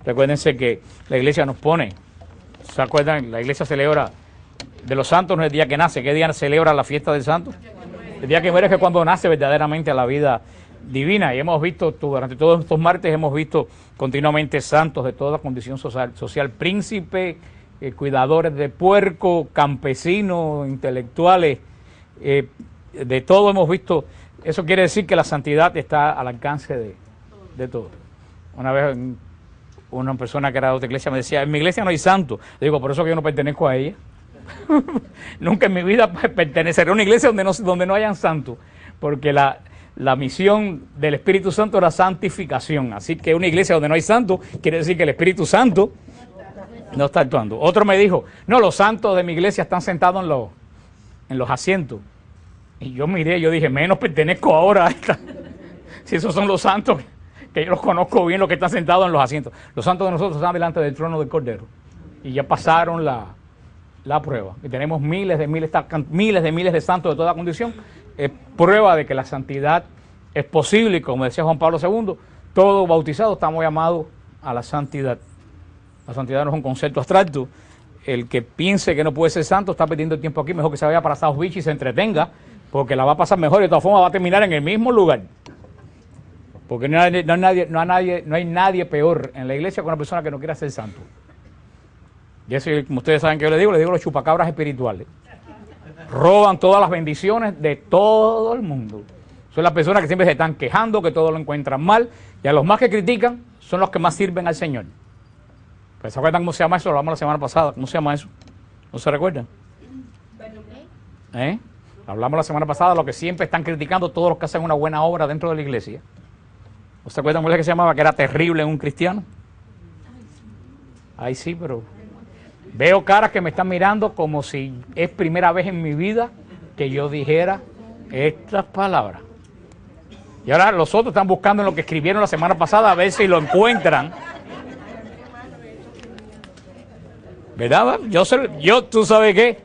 Recuérdense que la iglesia nos pone, ¿se acuerdan? La iglesia celebra de los santos, no es el día que nace. ¿Qué día celebra la fiesta del santo? El día que muere, que es cuando nace verdaderamente a la vida divina. Y hemos visto, durante todos estos martes, hemos visto continuamente santos de toda condición social, príncipes, cuidadores de puerco, campesinos, intelectuales, de todo hemos visto. Eso quiere decir que la santidad está al alcance de todo. Una vez una persona que era de otra iglesia me decía, en mi iglesia no hay santos. Le digo, por eso que yo no pertenezco a ella. Nunca en mi vida perteneceré a una iglesia donde no hayan santos, porque la misión del Espíritu Santo era santificación. Así que una iglesia donde no hay santos quiere decir que el Espíritu Santo no está actuando. Otro me dijo, no, los santos de mi iglesia están sentados en los asientos. Y yo miré, yo dije, menos pertenezco ahora a esta. Si esos son los santos, que yo los conozco bien, los que están sentados en los asientos. Los santos de nosotros están delante del trono del Cordero. Y ya pasaron la prueba. Y tenemos miles de miles de santos de toda condición. Es prueba de que la santidad es posible. Y como decía Juan Pablo II, todos bautizados estamos llamados a la santidad. La santidad no es un concepto abstracto. El que piense que no puede ser santo está perdiendo el tiempo aquí. Mejor que se vaya para South Beach y se entretenga, porque la va a pasar mejor y de todas formas va a terminar en el mismo lugar. Porque no hay nadie peor en la iglesia que una persona que no quiera ser santo. Y eso, como ustedes saben que yo le digo los chupacabras espirituales. Roban todas las bendiciones de todo el mundo. Son las personas que siempre se están quejando, que todo lo encuentran mal, y a los más que critican son los que más sirven al Señor. ¿Pues se acuerdan cómo se llama eso? Lo hablamos la semana pasada. ¿Cómo se llama eso? ¿No se recuerdan? Hablamos la semana pasada de lo que siempre están criticando todos los que hacen una buena obra dentro de la iglesia. ¿No se acuerdan cómo es que se llamaba? Que era terrible en un cristiano. Ay, sí, pero veo caras que me están mirando como si es primera vez en mi vida que yo dijera estas palabras. Y ahora los otros están buscando en lo que escribieron la semana pasada a ver si lo encuentran. ¿Verdad? ¿Tú sabes qué?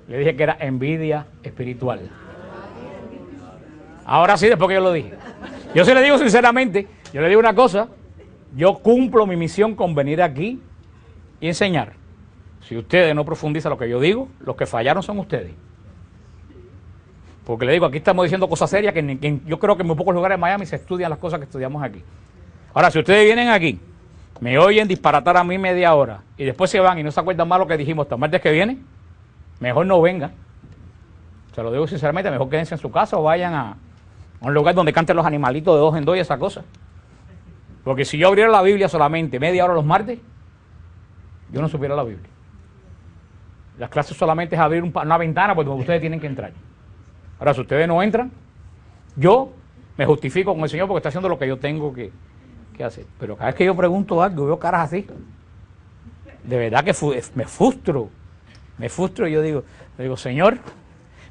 Le dije que era envidia espiritual. Ahora sí, después que yo lo dije. Yo sí le digo sinceramente, yo le digo una cosa, yo cumplo mi misión con venir aquí y enseñar. Si ustedes no profundizan lo que yo digo, los que fallaron son ustedes. Porque le digo, aquí estamos diciendo cosas serias que yo creo que en muy pocos lugares de Miami se estudian las cosas que estudiamos aquí. Ahora, si ustedes vienen aquí, me oyen disparatar a mí media hora y después se van y no se acuerdan más lo que dijimos hasta el martes que viene, mejor no vengan. Se lo digo sinceramente, mejor quédense en su casa o vayan a un lugar donde canten los animalitos de 2 en 2 y esa cosa. Porque si yo abriera la Biblia solamente media hora los martes, yo no supiera la Biblia. Las clases solamente es abrir una ventana por donde ustedes tienen que entrar. Ahora, si ustedes no entran, yo me justifico con el Señor porque está haciendo lo que yo tengo que hacer. Pero cada vez que yo pregunto algo, veo caras así. De verdad que me frustro. Y yo digo, Señor,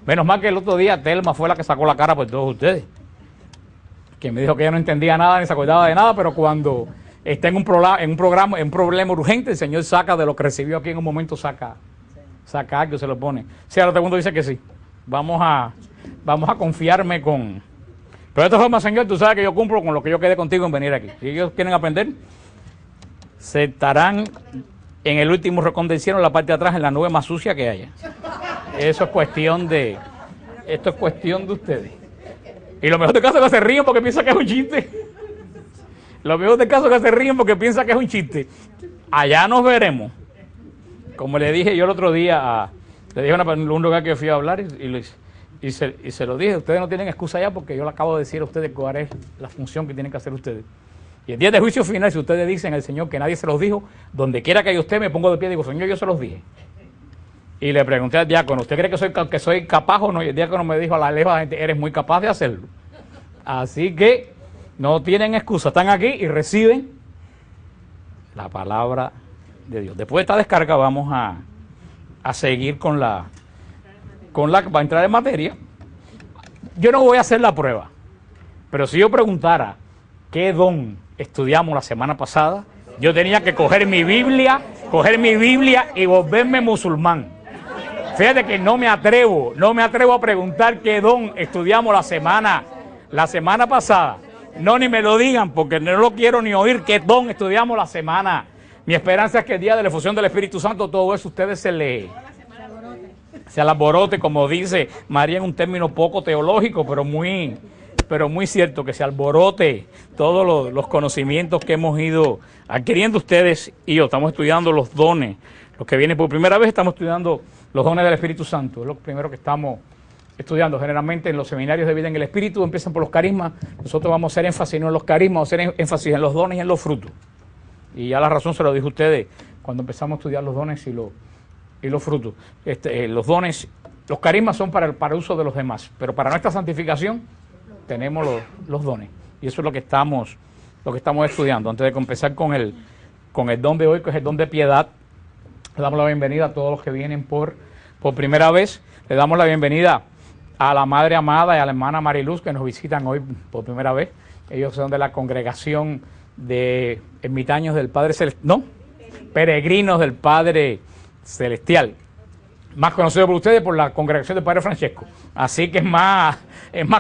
menos mal que el otro día Telma fue la que sacó la cara por todos ustedes. Que me dijo que ella no entendía nada ni se acordaba de nada, pero cuando está en un problema urgente, el Señor saca de lo que recibió aquí en un momento, saca algo, se lo pone. Si ahora todo el mundo dice que sí. Vamos a confiarme con... Pero de todas formas, Señor, tú sabes que yo cumplo con lo que yo quedé contigo en venir aquí. Si ellos quieren aprender, se estarán en el último rincón del cielo, en la parte de atrás, en la nube más sucia que haya. Esto es cuestión de ustedes. Y lo mejor de caso es que se ríen porque piensan que es un chiste. Lo mejor de caso es que se ríen porque piensan que es un chiste. Allá nos veremos. Como le dije yo el otro día, le dije a un lugar que fui a hablar y se lo dije, ustedes no tienen excusa allá porque yo le acabo de decir a ustedes cuál es la función que tienen que hacer ustedes. Y el día de juicio final, si ustedes dicen al Señor que nadie se los dijo, donde quiera que haya usted, me pongo de pie y digo, Señor, yo se los dije. Y le pregunté al diácono, ¿usted cree que soy capaz o no? Y el diácono me dijo a la lejos, eres muy capaz de hacerlo. Así que no tienen excusa, están aquí y reciben la palabra de Dios. Después de esta descarga vamos a seguir con la para entrar en materia. Yo no voy a hacer la prueba, pero si yo preguntara qué don estudiamos la semana pasada, yo tenía que coger mi Biblia y volverme musulmán. Fíjate que no me atrevo a preguntar qué don estudiamos la semana pasada, No, ni me lo digan, porque no lo quiero ni oír. ¿Qué don estudiamos la semana? Mi esperanza es que el día de la efusión del Espíritu Santo, todo eso ustedes se alborote, como dice María en un término poco teológico, pero muy cierto, que se alborote todos los conocimientos que hemos ido adquiriendo ustedes y yo. Estamos estudiando los dones. Los que vienen por primera vez estamos estudiando los dones del Espíritu Santo. Es lo primero que estamos estudiando. Generalmente en los seminarios de vida en el Espíritu empiezan por los carismas. Nosotros vamos a hacer énfasis no en los carismas, vamos a hacer énfasis en los dones y en los frutos. Y ya la razón se lo dije a ustedes cuando empezamos a estudiar los dones y los frutos. Los dones, los carismas son para el uso de los demás, pero para nuestra santificación tenemos los dones. Y eso es lo que estamos estudiando. Antes de empezar con el don de hoy, que es el don de piedad, le damos la bienvenida a todos los que vienen por primera vez. Le damos la bienvenida a la Madre Amada y a la hermana Mariluz, que nos visitan hoy por primera vez. Ellos son de la congregación de ermitaños del Padre Celestial, no, peregrinos del Padre Celestial, más conocido por ustedes por la congregación del Padre Francesco. Así que es más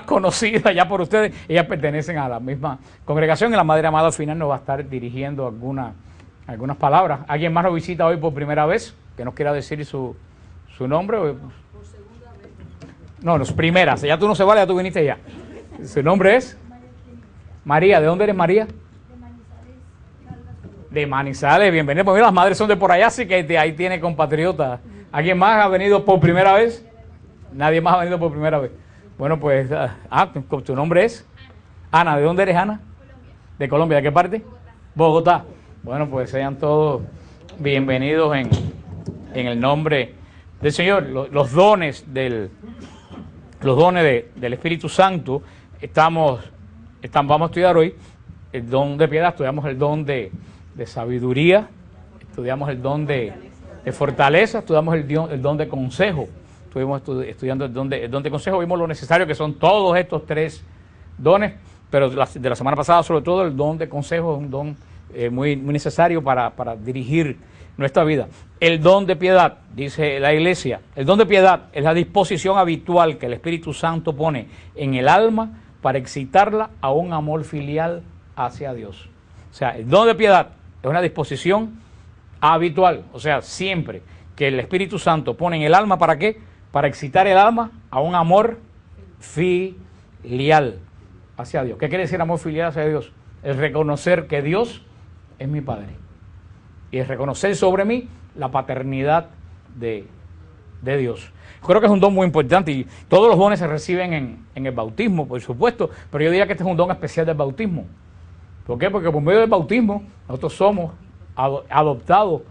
conocida ya por ustedes. Ellas pertenecen a la misma congregación y la Madre Amada al final nos va a estar dirigiendo algunas palabras. ¿Alguien más nos visita hoy por primera vez? Que nos quiera decir su nombre. No, las primeras. Ya tú no se vale, ya tú viniste ya. ¿Su nombre es? María. ¿De dónde eres, María? De Manizales. Bienvenido. Pues mira, las madres son de por allá, así que ahí tiene compatriotas. ¿Alguien más ha venido por primera vez? Nadie más ha venido por primera vez. Bueno, pues, ¿tu nombre es? Ana. ¿De dónde eres, Ana? Colombia. ¿De Colombia? ¿De qué parte? Bogotá. Bueno, pues sean todos bienvenidos en el nombre del Señor. Los dones del Espíritu Santo vamos a estudiar hoy el don de piedad, estudiamos el don de sabiduría, estudiamos el don de fortaleza, estudiamos el don de consejo. Estuvimos estudiando el don de consejo, vimos lo necesario que son todos estos tres dones, pero de la semana pasada sobre todo el don de consejo es un don muy necesario para dirigir nuestra vida. El don de piedad, dice la Iglesia, el don de piedad es la disposición habitual que el Espíritu Santo pone en el alma para excitarla a un amor filial hacia Dios. O sea, el don de piedad es una disposición habitual, o sea, siempre que el Espíritu Santo pone en el alma, ¿para qué? Para excitar el alma a un amor filial hacia Dios. ¿Qué quiere decir amor filial hacia Dios? El reconocer que Dios es mi Padre y el reconocer sobre mí la paternidad de Dios. Creo que es un don muy importante y todos los dones se reciben en el bautismo, por supuesto, pero yo diría que este es un don especial del bautismo. ¿Por qué? Porque por medio del bautismo nosotros somos adoptados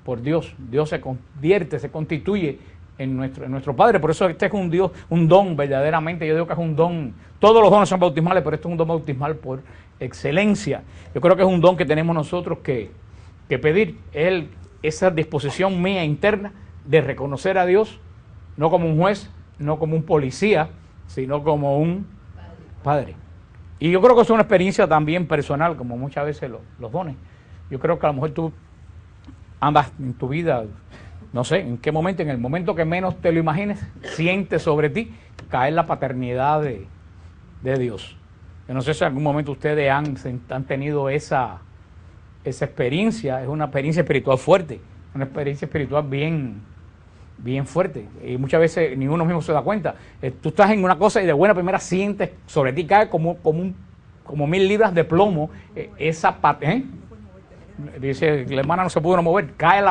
por Dios. Dios se convierte, se constituye en nuestro Padre. Por eso este es un don verdaderamente. Yo digo que es un don. Todos los dones son bautismales, pero este es un don bautismal por excelencia. Yo creo que es un don que tenemos nosotros que pedir. Esa disposición mía interna de reconocer a Dios, no como un juez, no como un policía, sino como un Padre. Y yo creo que es una experiencia también personal, como muchas veces los dones. Yo creo que a lo mejor tú andas en tu vida, no sé, en qué momento, en el momento que menos te lo imagines, sientes sobre ti caer la paternidad de Dios. Yo no sé si en algún momento ustedes han tenido esa experiencia. Es una experiencia espiritual fuerte, una experiencia espiritual bien fuerte. Y muchas veces ni uno mismo se da cuenta. Tú estás en una cosa y de buena primera sientes sobre ti, cae como 1000 libras de plomo, dice, la hermana no se pudo mover, cae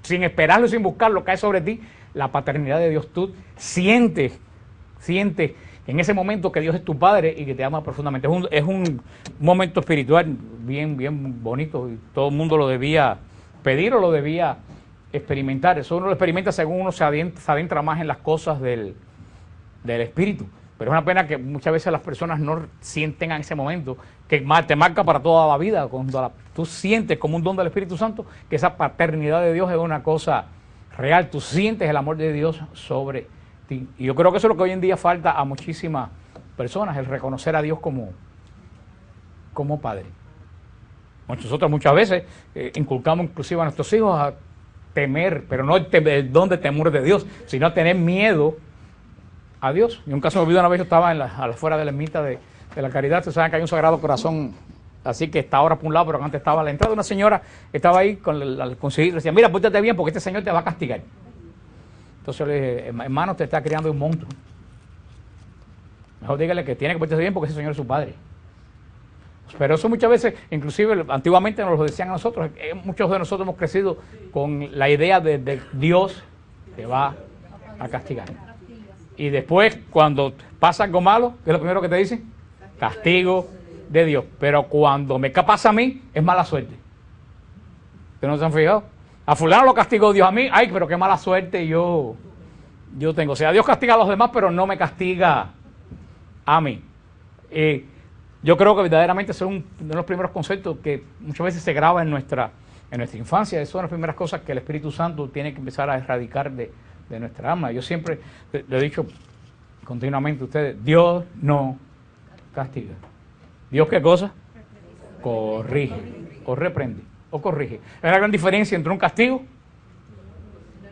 sin esperarlo y sin buscarlo, cae sobre ti la paternidad de Dios. Tú sientes en ese momento que Dios es tu Padre y que te ama profundamente. Es un momento espiritual bien bonito y todo el mundo lo debía pedir o lo debía experimentar. Eso uno lo experimenta según uno se adentra más en las cosas del Espíritu. Pero es una pena que muchas veces las personas no sienten en ese momento, que te marca para toda la vida. Cuando tú sientes como un don del Espíritu Santo que esa paternidad de Dios es una cosa real. Tú sientes el amor de Dios sobre ti. Y yo creo que eso es lo que hoy en día falta a muchísimas personas, el reconocer a Dios como Padre. Nosotros muchas veces inculcamos inclusive a nuestros hijos a temer, pero no el don de temor de Dios, sino a tener miedo a Dios. Yo nunca se me olvidó, una vez yo estaba afuera de la ermita de de la Caridad. Ustedes saben que hay un Sagrado Corazón, así que está ahora por un lado, pero antes estaba a la entrada. Una señora estaba ahí con el consejero y decía, mira, pórtate bien porque este señor te va a castigar. Entonces le dije, hermano, te está criando un monstruo. Mejor dígale que tiene que portarse bien porque ese señor es su padre. Pero eso muchas veces, inclusive antiguamente nos lo decían a nosotros, muchos de nosotros hemos crecido con la idea de Dios te va a castigar. Y después, cuando pasa algo malo, ¿qué es lo primero que te dicen? Castigo de Dios. Pero cuando me pasa a mí, es mala suerte. ¿Ustedes no se han fijado? A fulano lo castigó Dios, a mí, ay, pero qué mala suerte yo tengo. O sea, Dios castiga a los demás, pero no me castiga a mí. Yo creo que verdaderamente es uno de los primeros conceptos que muchas veces se graba en nuestra infancia. Eso es una de las primeras cosas que el Espíritu Santo tiene que empezar a erradicar de nuestra alma. Yo siempre le he dicho continuamente a ustedes, Dios no castiga. ¿Dios qué cosa? Corrige, o reprende, o corrige. Hay una gran diferencia entre un castigo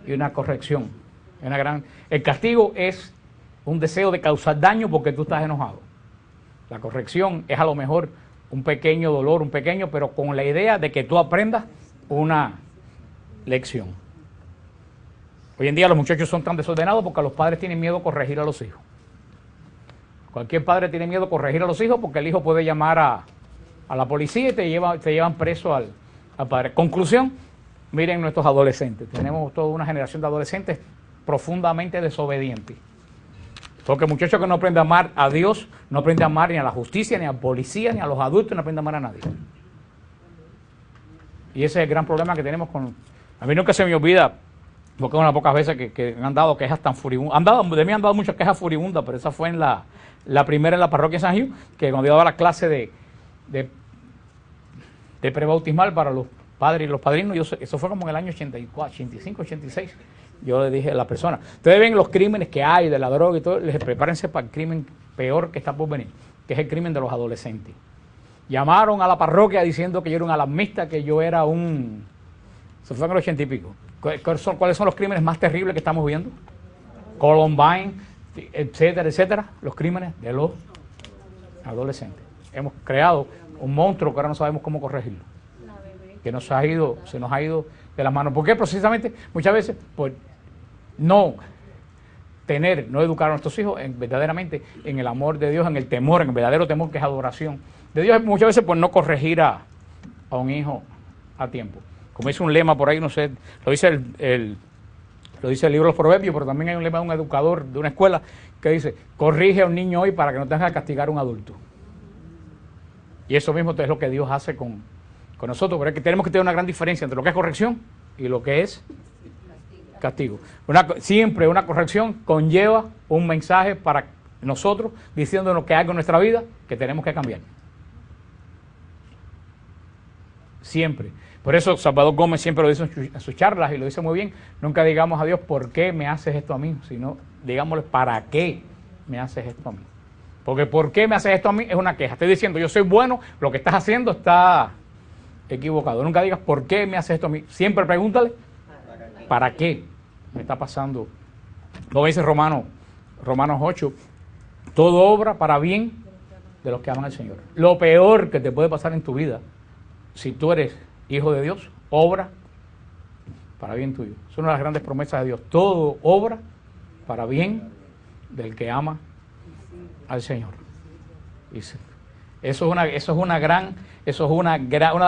y una corrección. El castigo es un deseo de causar daño porque tú estás enojado. La corrección es a lo mejor un pequeño dolor, pero con la idea de que tú aprendas una lección. Hoy en día los muchachos son tan desordenados porque los padres tienen miedo a corregir a los hijos. Cualquier padre tiene miedo a corregir a los hijos porque el hijo puede llamar a la policía y te llevan preso al padre. Conclusión, miren nuestros adolescentes. Tenemos toda una generación de adolescentes profundamente desobedientes. Porque el muchacho que no aprende a amar a Dios, no aprende a amar ni a la justicia, ni a la policía, ni a los adultos, no aprende a amar a nadie. Y ese es el gran problema que tenemos con... A mí nunca se me olvida, porque unas pocas veces que me han dado quejas tan furibundas. De mí han dado muchas quejas furibundas, pero esa fue en la primera en la parroquia de San Gil, que cuando yo daba la clase de prebautismal para los padres y los padrinos, eso fue como en el año 84, 85, 86. Yo le dije a la persona, ustedes ven los crímenes que hay de la droga y todo, les prepárense para el crimen peor que está por venir, que es el crimen de los adolescentes. Llamaron a la parroquia diciendo que yo era un alarmista, que yo era un... Eso fue en el 80 y pico. ¿Cuáles son los crímenes más terribles que estamos viendo? Columbine, etcétera, etcétera. Los crímenes de los adolescentes. Hemos creado un monstruo que ahora no sabemos cómo corregirlo. Que se nos ha ido de las manos. ¿Por qué? Precisamente muchas veces por no educar a nuestros hijos verdaderamente en el amor de Dios, en el temor, en el verdadero temor que es adoración de Dios, muchas veces por no corregir a un hijo a tiempo. Como dice un lema por ahí, no sé, lo dice el libro de los Proverbios, pero también hay un lema de un educador de una escuela que dice, corrige a un niño hoy para que no tenga que castigar a un adulto. Y eso mismo es lo que Dios hace con nosotros, pero es que tenemos que tener una gran diferencia entre lo que es corrección y lo que es castigo. Siempre una corrección conlleva un mensaje para nosotros diciéndonos que hay algo en nuestra vida que tenemos que cambiar. Siempre. Por eso Salvador Gómez siempre lo dice en sus charlas y lo dice muy bien. Nunca digamos a Dios, ¿por qué me haces esto a mí? Sino digámosle, ¿para qué me haces esto a mí? Porque ¿por qué me haces esto a mí? Es una queja. Estoy diciendo, yo soy bueno, lo que estás haciendo está equivocado. Nunca digas, ¿por qué me haces esto a mí? Siempre pregúntale, ¿para qué me está pasando? Como dice Romanos 8, todo obra para bien de los que aman al Señor. Lo peor que te puede pasar en tu vida, si tú eres hijo de Dios, obra para bien tuyo. Es una de las grandes promesas de Dios. Todo obra para bien del que ama al Señor. Eso es una de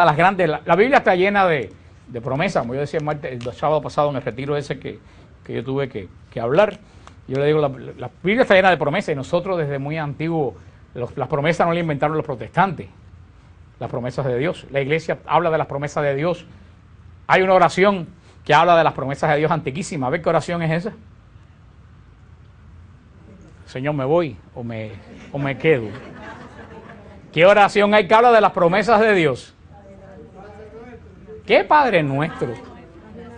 las grandes. La Biblia está llena de promesas. Como yo decía el sábado pasado en el retiro ese que yo tuve que hablar. Yo le digo, la Biblia está llena de promesas y nosotros desde muy antiguo, las promesas no las inventaron los protestantes. Las promesas de Dios. La iglesia habla de las promesas de Dios. Hay una oración que habla de las promesas de Dios antiquísima. A ver qué oración es esa. Señor, ¿me voy o me quedo? ¿Qué oración hay que habla de las promesas de Dios? ¿Qué Padre nuestro?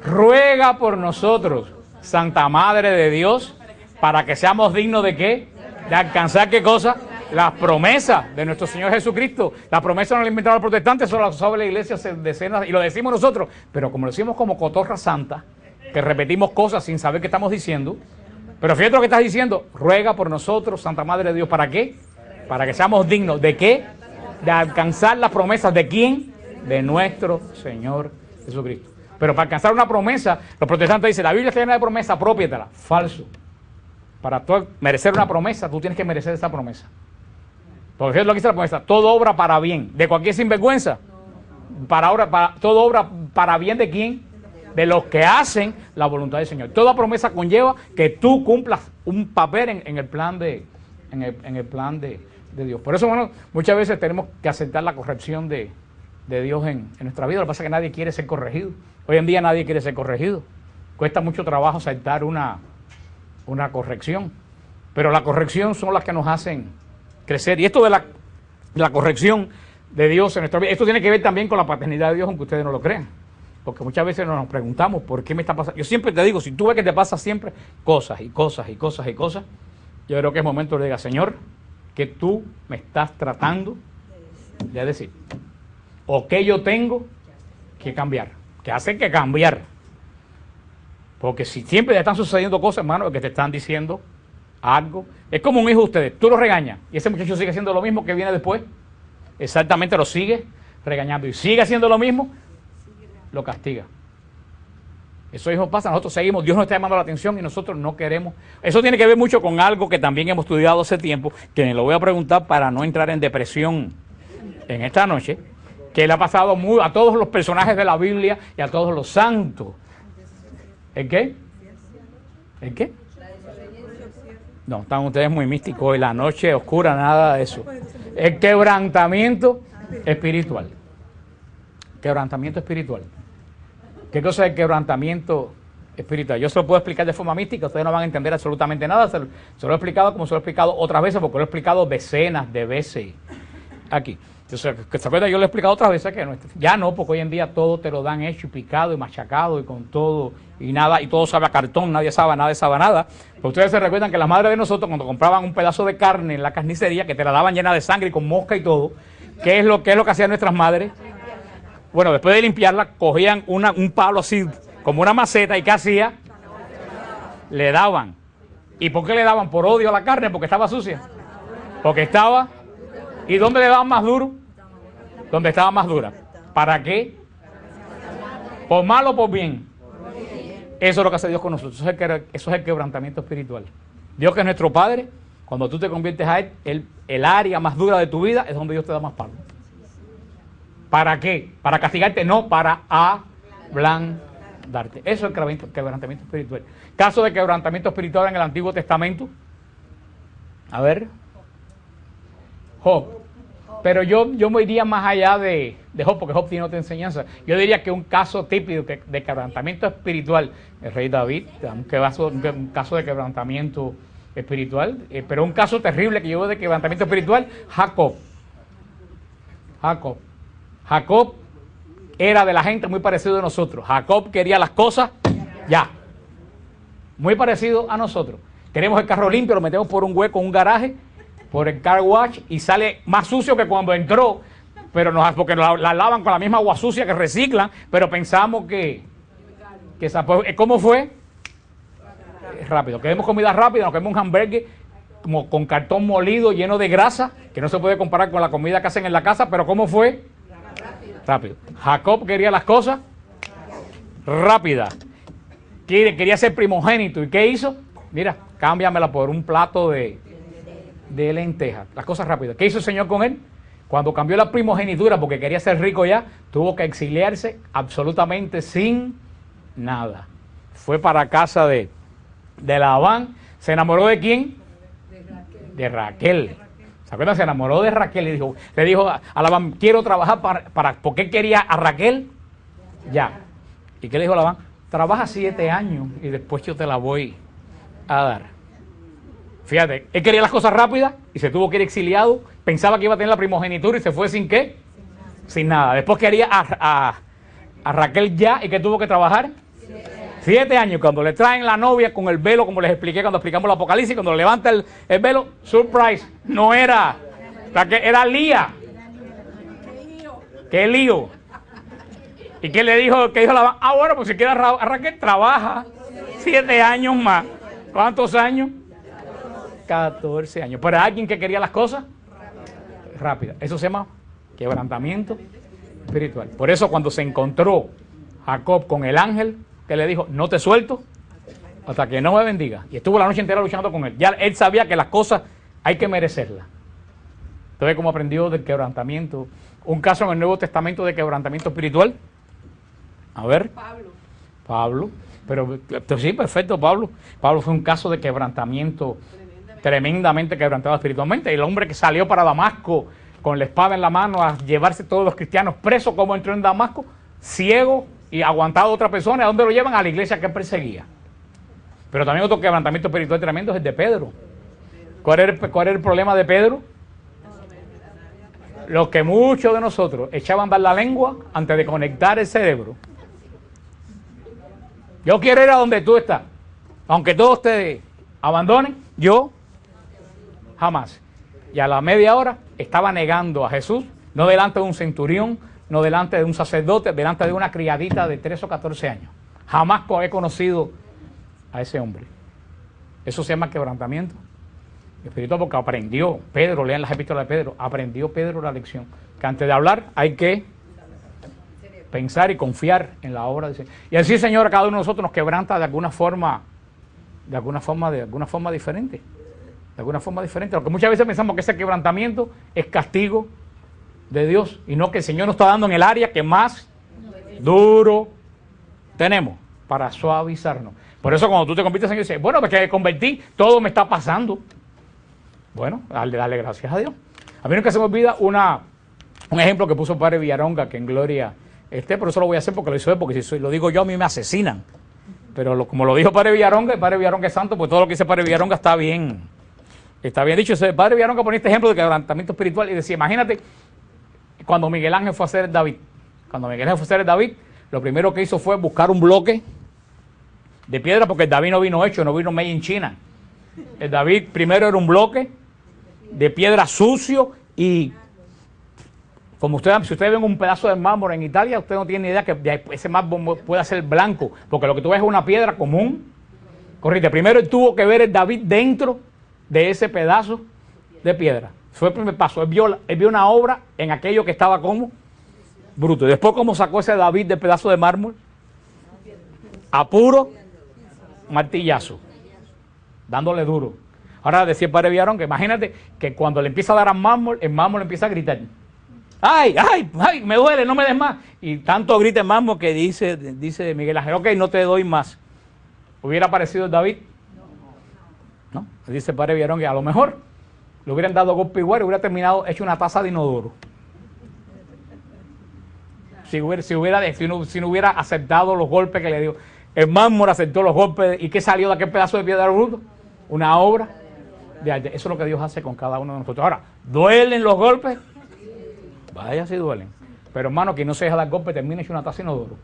Ruega por nosotros, Santa Madre de Dios, para que seamos dignos de ¿qué? De alcanzar ¿qué cosa? Las promesas de nuestro Señor Jesucristo. Las promesas no las inventaron los protestantes, solo las sabe la iglesia decenas, y lo decimos nosotros, pero como lo decimos como cotorra santa, que repetimos cosas sin saber qué estamos diciendo, pero fíjate lo que estás diciendo, ruega por nosotros, Santa Madre de Dios, ¿para qué? Para que seamos dignos. ¿De qué? De alcanzar las promesas. ¿De quién? De nuestro Señor Jesucristo. Pero para alcanzar una promesa, los protestantes dicen, la Biblia está llena de promesa, apropiatela. Falso. Para tú merecer una promesa, tú tienes que merecer esa promesa. Porque es lo que dice la promesa, todo obra para bien. ¿De cualquier sinvergüenza? Todo obra para bien ¿de quién? De los que hacen la voluntad del Señor. Toda promesa conlleva que tú cumplas un papel en el plan de Dios. Por eso, bueno, muchas veces tenemos que aceptar la corrección de Dios en nuestra vida. Lo que pasa es que nadie quiere ser corregido. Hoy en día nadie quiere ser corregido. Cuesta mucho trabajo aceptar una corrección. Pero la corrección son las que nos hacen crecer. Y esto de la corrección de Dios en nuestra vida, esto tiene que ver también con la paternidad de Dios, aunque ustedes no lo crean. Porque muchas veces nos preguntamos, ¿por qué me está pasando? Yo siempre te digo, si tú ves que te pasa siempre cosas y cosas y cosas y cosas, yo creo que es momento de decir, Señor, que tú me estás tratando de decir. O que yo tengo que cambiar. Que hace que cambiar. Porque si siempre te están sucediendo cosas, hermano, que te están diciendo algo. Es como un hijo de ustedes. Tú lo regañas y ese muchacho sigue haciendo lo mismo que viene después. Exactamente, lo sigue regañando. Y sigue haciendo lo mismo, lo castiga. Esos hijos pasan, nosotros seguimos, Dios nos está llamando la atención y nosotros no queremos. Eso tiene que ver mucho con algo que también hemos estudiado hace tiempo, que me lo voy a preguntar para no entrar en depresión en esta noche, que le ha pasado a todos los personajes de la Biblia y a todos los santos. ¿El qué? ¿El qué? No, están ustedes muy místicos hoy, la noche oscura, nada de eso. El quebrantamiento espiritual. Quebrantamiento espiritual. ¿Qué cosa es el quebrantamiento espiritual? Yo se lo puedo explicar de forma mística, ustedes no van a entender absolutamente nada. Se lo he explicado como se lo he explicado otras veces, porque lo he explicado decenas de veces aquí. ¿Se acuerdan? Yo lo he explicado otras veces que no, ya no, porque hoy en día todo te lo dan hecho y picado y machacado y con todo y nada, y todo sabe a cartón, nadie sabe nada. Pero ustedes se recuerdan que las madres de nosotros, cuando compraban un pedazo de carne en la carnicería, que te la daban llena de sangre y con mosca y todo, ¿qué es lo que hacían nuestras madres? Bueno, después de limpiarla, cogían un palo así, como una maceta, y ¿qué hacía? Le daban. ¿Y por qué le daban? Por odio a la carne, porque estaba sucia. Porque estaba... ¿Y dónde le daban más duro? Donde estaba más dura. ¿Para qué? ¿Por mal o por bien? Eso es lo que hace Dios con nosotros. Eso es el quebrantamiento espiritual. Dios, que es nuestro Padre, cuando tú te conviertes a Él, el área más dura de tu vida es donde Dios te da más palo. ¿Para qué? Para castigarte, no, para ablandarte. Eso es el quebrantamiento espiritual. Caso de quebrantamiento espiritual en el Antiguo Testamento. A ver. Job. Pero yo me iría más allá de Job, porque Job tiene otra enseñanza. Yo diría que un caso típico de quebrantamiento espiritual, el rey David, un caso de quebrantamiento espiritual, pero un caso terrible que yo veo de quebrantamiento espiritual, Jacob. Jacob era de la gente muy parecido a nosotros. Jacob quería las cosas ya. Muy parecido a nosotros. Queremos el carro limpio, lo metemos por un hueco, un garaje, por el car wash, y sale más sucio que cuando entró, pero porque la lavan con la misma agua sucia que reciclan, pero pensamos que ¿cómo fue? Rápido. Queremos comida rápida, nos queremos un hamburgues como con cartón molido lleno de grasa, que no se puede comparar con la comida que hacen en la casa, pero ¿cómo fue? Rápido. Jacob quería las cosas rápidas. Quería ser primogénito. ¿Y qué hizo? Mira, cámbiamela por un plato de lentejas. Las cosas rápidas. ¿Qué hizo el Señor con él? Cuando cambió la primogenitura porque quería ser rico ya, tuvo que exiliarse absolutamente sin nada. Fue para casa de Labán. ¿Se enamoró de quién? De Raquel. ¿Se acuerdan? Se enamoró de Raquel y le dijo a Labán, quiero trabajar ¿por qué quería a Raquel? Ya. ¿Y qué le dijo Labán? Trabaja 7 años y después yo te la voy a dar. Fíjate, él quería las cosas rápidas y se tuvo que ir exiliado. Pensaba que iba a tener la primogenitura y se fue sin qué? Sin nada. Después quería a Raquel ya y que tuvo que trabajar 7 años. Cuando le traen la novia con el velo, como les expliqué cuando explicamos el Apocalipsis, cuando le levanta el velo, surprise, no era, era Lía. ¿Qué lío? ¿Y qué le dijo? ¿Qué dijo la? Bueno, pues si quieres a Raquel, trabaja 7 años más. ¿Cuántos años? 14 años. ¿Pero alguien que quería las cosas? rápida. Eso se llama quebrantamiento espiritual. Por eso cuando se encontró Jacob con el ángel que le dijo, no te suelto hasta que no me bendiga. Y estuvo la noche entera luchando con él. Ya él sabía que las cosas hay que merecerlas. Entonces, ¿cómo aprendió del quebrantamiento? Un caso en el Nuevo Testamento de quebrantamiento espiritual. A ver. Pablo. Pero sí, perfecto, Pablo. Pablo fue un caso de quebrantamiento tremendamente quebrantado espiritualmente. El hombre que salió para Damasco con la espada en la mano a llevarse todos los cristianos presos, como entró en Damasco, ciego y aguantado a otra persona. ¿A dónde lo llevan? A la iglesia que perseguía. Pero también otro quebrantamiento espiritual tremendo es el de Pedro. ¿Cuál era el problema de Pedro? Lo que muchos de nosotros echaban a la lengua antes de conectar el cerebro. Yo quiero ir a donde tú estás. Aunque todos te abandonen, yo jamás. Y a la media hora estaba negando a Jesús, no delante de un centurión, no delante de un sacerdote, delante de una criadita de 13 o 14 años. Jamás he conocido a ese hombre. Eso se llama quebrantamiento espiritual porque aprendió Pedro, lean las epístolas de Pedro, aprendió Pedro la lección, que antes de hablar hay que pensar y confiar en la obra de Señor. Y así, Señor, a cada uno de nosotros nos quebranta de alguna forma diferente. De alguna forma diferente. Lo que muchas veces pensamos que ese quebrantamiento es castigo de Dios y no que el Señor nos está dando en el área que más duro tenemos para suavizarnos. Por eso cuando tú te conviertes, Señor, dices, bueno, porque me convertí, todo me está pasando. Bueno, dale gracias a Dios. A mí nunca se me olvida un ejemplo que puso el padre Villaronga, que en gloria pero eso lo voy a hacer porque lo hizo él, porque si lo digo yo a mí me asesinan. Pero como lo dijo el padre Villaronga es santo, pues todo lo que dice el padre Villaronga está bien. Está bien dicho. El padre Villaronga ponía este ejemplo de quebrantamiento espiritual y decía, imagínate, cuando Miguel Ángel fue a hacer el David. Cuando Miguel Ángel fue a hacer el David, lo primero que hizo fue buscar un bloque de piedra, porque el David no vino hecho, no vino made in China. El David primero era un bloque de piedra sucio y como si ustedes ven un pedazo de mármol en Italia, usted no tiene ni idea que ese mármol pueda ser blanco, porque lo que tú ves es una piedra común, corriente. Primero él tuvo que ver el David dentro de ese pedazo de piedra. Fue el primer paso. Él vio una obra en aquello que estaba como bruto. Y después, ¿cómo sacó ese David del pedazo de mármol? A puro martillazo, dándole duro. Ahora decía el padre Villarón que imagínate que cuando le empieza a dar al mármol, el mármol empieza a gritar. ¡Ay, ay, ay! Me duele, no me des más. Y tanto grita el mármol que dice Miguel Ángel, ok, no te doy más. ¿Hubiera aparecido el David? No. Dice el padre Villarón que a lo mejor le hubieran dado golpe igual y hubiera terminado hecho una taza de inodoro. Si no hubiera aceptado los golpes que le dio. El mármol aceptó los golpes. ¿Y qué salió de aquel pedazo de piedra bruto? Una obra de arte. Eso es lo que Dios hace con cada uno de nosotros. Ahora, ¿duelen los golpes? Vaya si duelen. Pero hermano, quien no se deja dar golpes termina hecho una taza de inodoro.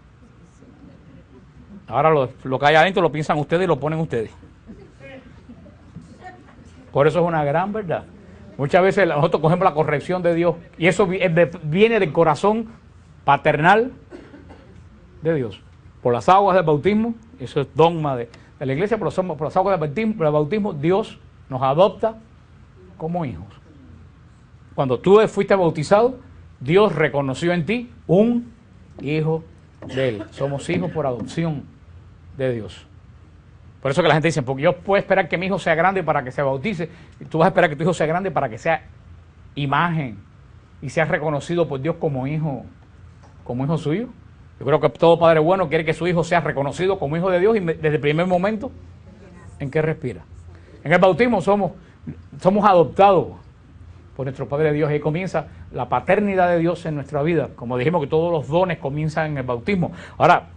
Ahora lo que hay adentro lo piensan ustedes y lo ponen ustedes. Por eso es una gran verdad. Muchas veces nosotros cogemos la corrección de Dios y eso viene del corazón paternal de Dios. Por las aguas del bautismo, eso es dogma de la iglesia, por las aguas del bautismo, Dios nos adopta como hijos. Cuando tú fuiste bautizado, Dios reconoció en ti un hijo de Él. Somos hijos por adopción de Dios. Por eso que la gente dice, porque yo puedo esperar que mi hijo sea grande para que se bautice, y tú vas a esperar que tu hijo sea grande para que sea imagen y sea reconocido por Dios como hijo suyo. Yo creo que todo padre bueno quiere que su hijo sea reconocido como hijo de Dios y desde el primer momento en que respira. En el bautismo somos adoptados por nuestro Padre Dios y ahí comienza la paternidad de Dios en nuestra vida. Como dijimos que todos los dones comienzan en el bautismo. Ahora,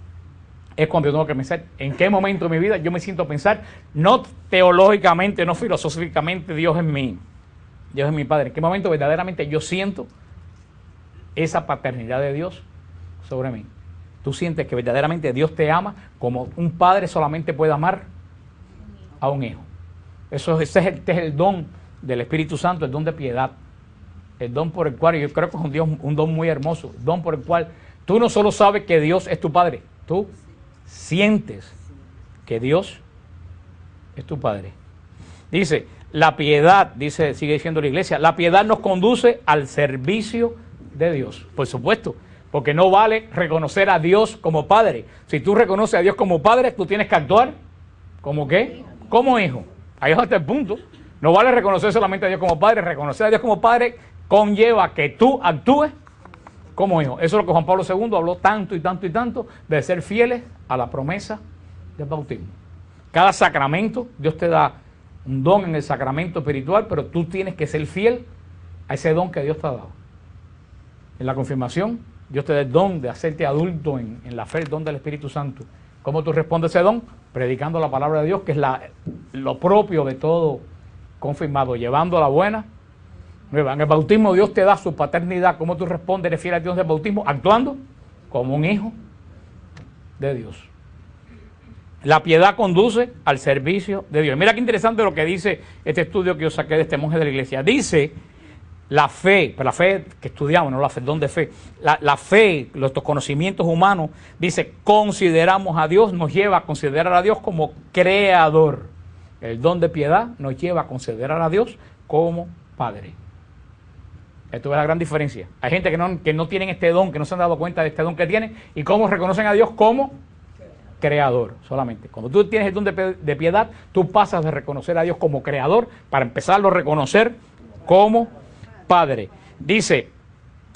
es cuando yo tengo que pensar en qué momento de mi vida yo me siento a pensar, no teológicamente, no filosóficamente, Dios es mi Padre. En qué momento verdaderamente yo siento esa paternidad de Dios sobre mí. Tú sientes que verdaderamente Dios te ama como un padre solamente puede amar a un hijo. Este es el don del Espíritu Santo, el don de piedad. El don por el cual, yo creo que es un don muy hermoso, el don por el cual tú no solo sabes que Dios es tu Padre, tú sientes que Dios es tu Padre. Dice, la piedad, sigue diciendo la iglesia, la piedad nos conduce al servicio de Dios. Por supuesto, porque no vale reconocer a Dios como Padre. Si tú reconoces a Dios como Padre, tú tienes que actuar ¿como qué? Como hijo. Ahí es hasta el punto. No vale reconocer solamente a Dios como Padre. Reconocer a Dios como Padre conlleva que tú actúes como hijo. Eso es lo que Juan Pablo II habló tanto y tanto y tanto, de ser fieles a la promesa del bautismo. Cada sacramento, Dios te da un don en el sacramento espiritual, pero tú tienes que ser fiel a ese don que Dios te ha dado. En la confirmación, Dios te da el don de hacerte adulto en la fe, el don del Espíritu Santo. ¿Cómo tú respondes a ese don? Predicando la palabra de Dios, que es lo propio de todo confirmado, llevando a la buena nueva. En el bautismo Dios te da su paternidad. ¿Cómo tú respondes? Eres fiel a Dios del bautismo, actuando como un hijo de Dios. La piedad conduce al servicio de Dios. Mira qué interesante lo que dice este estudio que yo saqué de este monje de la iglesia. Dice, la fe, pero la fe que estudiamos, no la fe, don de fe. La fe, los conocimientos humanos, dice, consideramos a Dios, nos lleva a considerar a Dios como creador. El don de piedad nos lleva a considerar a Dios como Padre. Esto es la gran diferencia. Hay gente que no tienen este don, que no se han dado cuenta de este don que tienen, y cómo reconocen a Dios como creador solamente. Cuando tú tienes el don de piedad, tú pasas de reconocer a Dios como creador para empezarlo a reconocer como Padre. Dice,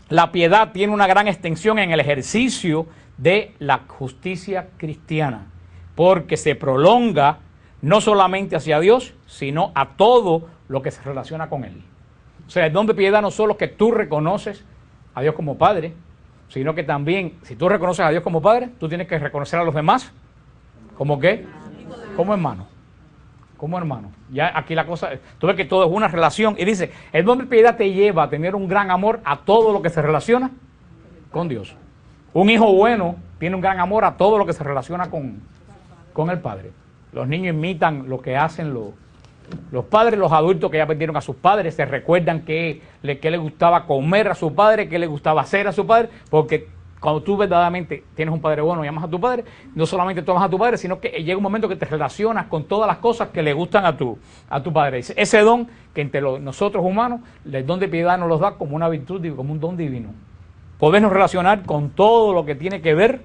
la piedad tiene una gran extensión en el ejercicio de la justicia cristiana, porque se prolonga no solamente hacia Dios, sino a todo lo que se relaciona con Él. O sea, el don de piedad no solo es que tú reconoces a Dios como Padre, sino que también, si tú reconoces a Dios como Padre, tú tienes que reconocer a los demás, ¿como qué? Como hermano. Como hermano. Ya aquí la cosa, tú ves que todo es una relación. Y dice, el don de piedad te lleva a tener un gran amor a todo lo que se relaciona con Dios. Un hijo bueno tiene un gran amor a todo lo que se relaciona con el Padre. Los niños imitan lo que hacen los padres, los adultos que ya perdieron a sus padres, se recuerdan que le gustaba comer a su padre, que le gustaba hacer a su padre, porque cuando tú verdaderamente tienes un padre bueno y amas a tu padre, no solamente tú amas a tu padre, sino que llega un momento que te relacionas con todas las cosas que le gustan a tu padre. Ese don que entre nosotros humanos, el don de piedad nos los da como una virtud, como un don divino. Podernos relacionar con todo lo que tiene que ver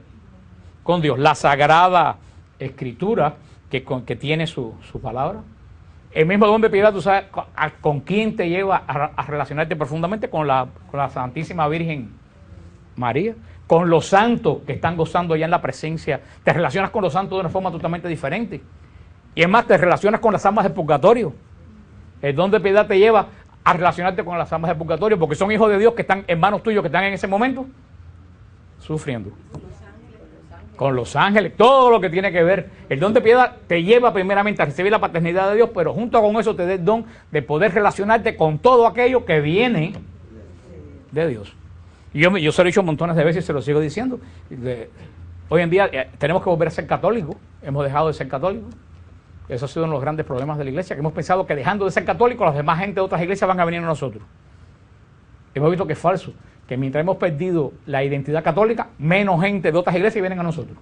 con Dios. La Sagrada Escritura que tiene su palabra. El mismo don de piedad, tú sabes con quién te lleva a relacionarte profundamente, con la Santísima Virgen María, con los santos que están gozando ya en la presencia. Te relacionas con los santos de una forma totalmente diferente. Y es más, te relacionas con las almas del purgatorio. El don de piedad te lleva a relacionarte con las almas del purgatorio, porque son hijos de Dios que están, hermanos tuyos que están en ese momento sufriendo. Con los ángeles, todo lo que tiene que ver. El don de piedad te lleva primeramente a recibir la paternidad de Dios, pero junto con eso te da el don de poder relacionarte con todo aquello que viene de Dios. Y yo se lo he dicho montones de veces y se lo sigo diciendo. Hoy en día tenemos que volver a ser católicos. Hemos dejado de ser católicos. Eso ha sido uno de los grandes problemas de la iglesia, que hemos pensado que dejando de ser católicos, las demás gente de otras iglesias van a venir a nosotros. Hemos visto que es falso. Que mientras hemos perdido la identidad católica, menos gente de otras iglesias vienen a nosotros.